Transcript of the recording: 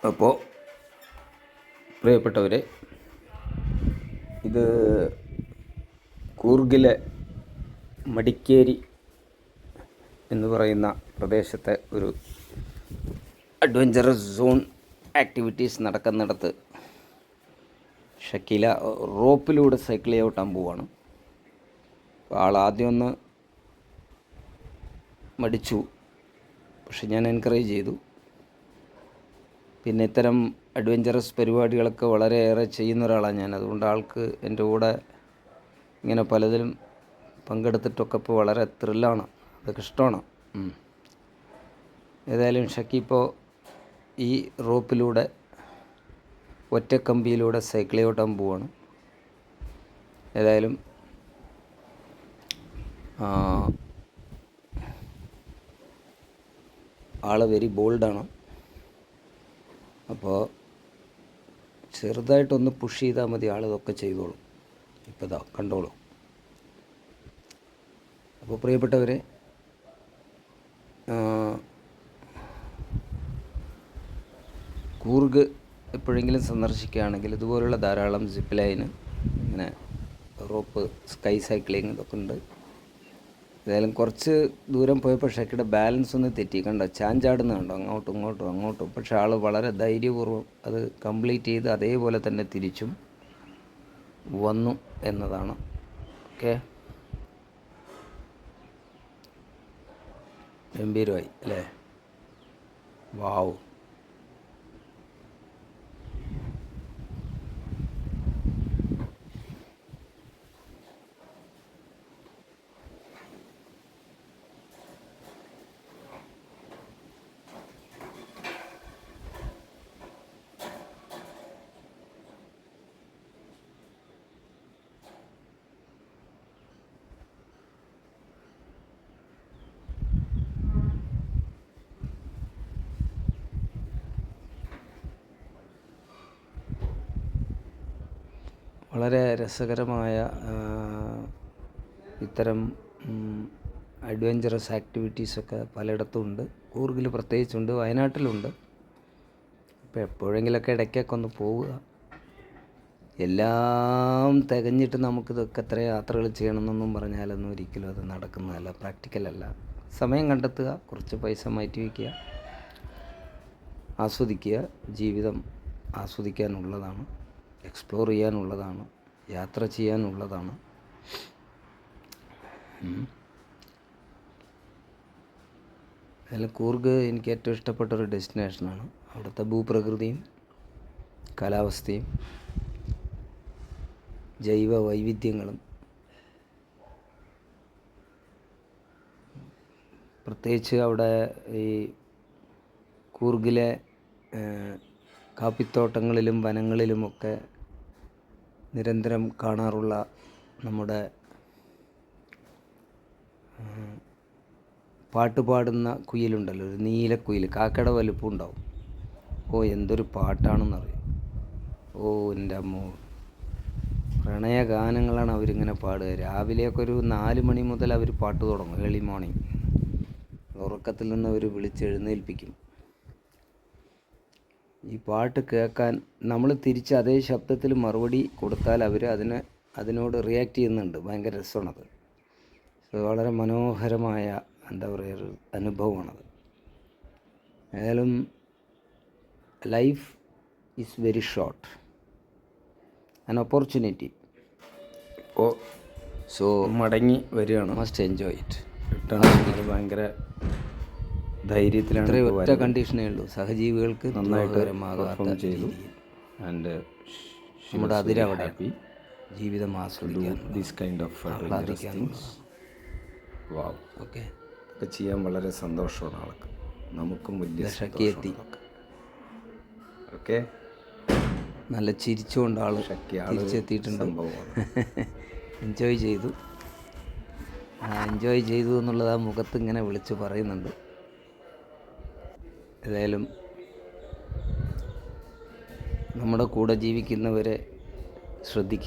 അപ്പോൾ പ്രിയപ്പെട്ടവരെ, ഇത് കൂർഗിലെ മടിക്കേരി എന്ന് പറയുന്ന പ്രദേശത്തെ ഒരു അഡ്വഞ്ചറസ് സോൺ ആക്ടിവിറ്റീസ് നടക്കുന്നിടത്ത് ഷക്കീല റോപ്പിലൂടെ സൈക്കിൾ ചവിട്ടാൻ പോവാണ്. ആദ്യം ഒന്ന് മടിച്ചു, പക്ഷെ ഞാൻ എൻകറേജ് ചെയ്തു. പിന്നെ ഇത്തരം അഡ്വഞ്ചറസ് പരിപാടികളൊക്കെ വളരെയേറെ ചെയ്യുന്ന ഒരാളാണ് ഞാൻ. അതുകൊണ്ട് ആൾക്ക് എൻ്റെ കൂടെ ഇങ്ങനെ പലതിലും പങ്കെടുത്തിട്ടൊക്കെ ഇപ്പോൾ വളരെ ത്രില്ലാണ്, അതൊക്കെ ഇഷ്ടമാണ്. ഏതായാലും ഷക്കി ഇപ്പോൾ ഈ റോപ്പിലൂടെ ഒറ്റക്കമ്പിയിലൂടെ സൈക്കിൾ ചവിട്ടാൻ പോവാണ്. ഏതായാലും ആൾ വെരി ബോൾഡാണ്. അപ്പോൾ ചെറുതായിട്ടൊന്ന് പുഷ് ചെയ്താൽ മതി, ആളിതൊക്കെ ചെയ്തോളും. ഇപ്പോൾ ഇതാ കണ്ടോളൂ. അപ്പോൾ പ്രിയപ്പെട്ടവരെ, കൂർഗ് എപ്പോഴെങ്കിലും സന്ദർശിക്കുകയാണെങ്കിൽ ഇതുപോലുള്ള ധാരാളം സിപ്പ് ലൈന്, ഇങ്ങനെ റോപ്പ്, സ്കൈ സൈക്ലിങ് ഇതൊക്കെ ഉണ്ട്. ഏതായാലും കുറച്ച് ദൂരം പോയപ്പോൾ ഷക്കിയുടെ ബാലൻസ് ഒന്ന് തെറ്റി. കണ്ടോ, ചാഞ്ചാടുന്ന കണ്ടോ, അങ്ങോട്ടും ഇങ്ങോട്ടും അങ്ങോട്ടും. പക്ഷേ ആൾ വളരെ ധൈര്യപൂർവ്വം അത് കംപ്ലീറ്റ് ചെയ്ത് അതേപോലെ തന്നെ തിരിച്ചും വന്നു എന്നതാണ്. ഓക്കെ, ഗംഭീരമായി അല്ലേ? വാവ്. വളരെ രസകരമായ ഇത്തരം അഡ്വഞ്ചറസ് ആക്ടിവിറ്റീസൊക്കെ പലയിടത്തും ഉണ്ട്. കൂർഗിൽ പ്രത്യേകിച്ചുണ്ട്, വയനാട്ടിലുണ്ട്. അപ്പോൾ എപ്പോഴെങ്കിലൊക്കെ ഇടയ്ക്കൊക്കെ ഒന്ന് പോവുക. എല്ലാം തികഞ്ഞിട്ട് നമുക്കിതൊക്കെ എത്ര യാത്രകൾ ചെയ്യണമെന്നൊന്നും പറഞ്ഞാലൊന്നും ഒരിക്കലും അത് നടക്കുന്നതല്ല, പ്രാക്ടിക്കലല്ല. സമയം കണ്ടെത്തുക, കുറച്ച് പൈസ മാറ്റി വയ്ക്കുക, ആസ്വദിക്കുക. ജീവിതം ആസ്വദിക്കാനുള്ളതാണ്, എക്സ്പ്ലോർ ചെയ്യാനുള്ളതാണ്, യാത്ര ചെയ്യാനുള്ളതാണ്. അതിൽ കൂർഗ് എനിക്ക് ഏറ്റവും ഇഷ്ടപ്പെട്ടൊരു ഡെസ്റ്റിനേഷനാണ്. അവിടുത്തെ ഭൂപ്രകൃതിയും കാലാവസ്ഥയും ജൈവ വൈവിധ്യങ്ങളും, പ്രത്യേകിച്ച് അവിടെ ഈ കൂർഗിലെ കാപ്പിത്തോട്ടങ്ങളിലും വനങ്ങളിലുമൊക്കെ നിരന്തരം കാണാറുള്ള നമ്മുടെ പാട്ടുപാടുന്ന കുയിലുണ്ടല്ലോ, ഒരു നീലക്കുയിൽ, കാക്കയുടെ വലുപ്പം ഉണ്ടാവും. എന്തൊരു പാട്ടാണെന്നറിയാം. എൻ്റെ അമ്മോ, പ്രണയഗാനങ്ങളാണ് അവരിങ്ങനെ പാടുക. രാവിലെയൊക്കെ ഒരു 4 മണി മുതൽ അവർ പാട്ട് തുടങ്ങും. ഏർലി മോർണിംഗ് ഉറക്കത്തിൽ നിന്ന് അവർ വിളിച്ചെഴുന്നേൽപ്പിക്കും. ഈ പാട്ട് കേൾക്കാൻ നമ്മൾ തിരിച്ച് അതേ ശബ്ദത്തിൽ മറുപടി കൊടുത്താൽ അവർ അതിനോട് റിയാക്ട് ചെയ്യുന്നുണ്ട്. ഭയങ്കര രസമാണത്. വളരെ മനോഹരമായ എന്താ പറയുക, ഒരു അനുഭവമാണത്. ഏതായാലും life is very short, an opportunity. So മടങ്ങി വരികയാണ്, മസ്റ്റ് എൻജോയ് ഇറ്റ്. റിട്ടേൺ ഭയങ്കര ധൈര്യത്തിലാണ്. ഒറ്റ കണ്ടീഷനേ ഉള്ളൂ, സഹജീവികൾക്ക് നന്നായിട്ട് പെർഫോം ചെയ്തു. ആൻഡ് നമ്മുടെ അതിരവിടെ ജീവിതം ആസ്വദിക്കാൻ, ദിസ് കൈൻഡ് ഓഫ് ആഹ്ലാദിക്കാനും. വാവ്. ഓക്കെ, ഒക്കെ ചെയ്യാൻ വളരെ സന്തോഷമാണ് ആൾക്ക്, നമുക്കും വലിയ ഷക്കി. ഓക്കെ, നല്ല ചിരിച്ചുകൊണ്ട് ആൾ തിരിച്ചെത്തിയിട്ടുണ്ട്. എൻജോയ് ചെയ്തു. എൻജോയ് ചെയ്തു എന്നുള്ളത് ആ മുഖത്ത് ഇങ്ങനെ വിളിച്ച് പറയുന്നുണ്ട്. ഏതായാലും നമ്മുടെ കൂടെ ജീവിക്കുന്നവരെ ശ്രദ്ധിക്കുക.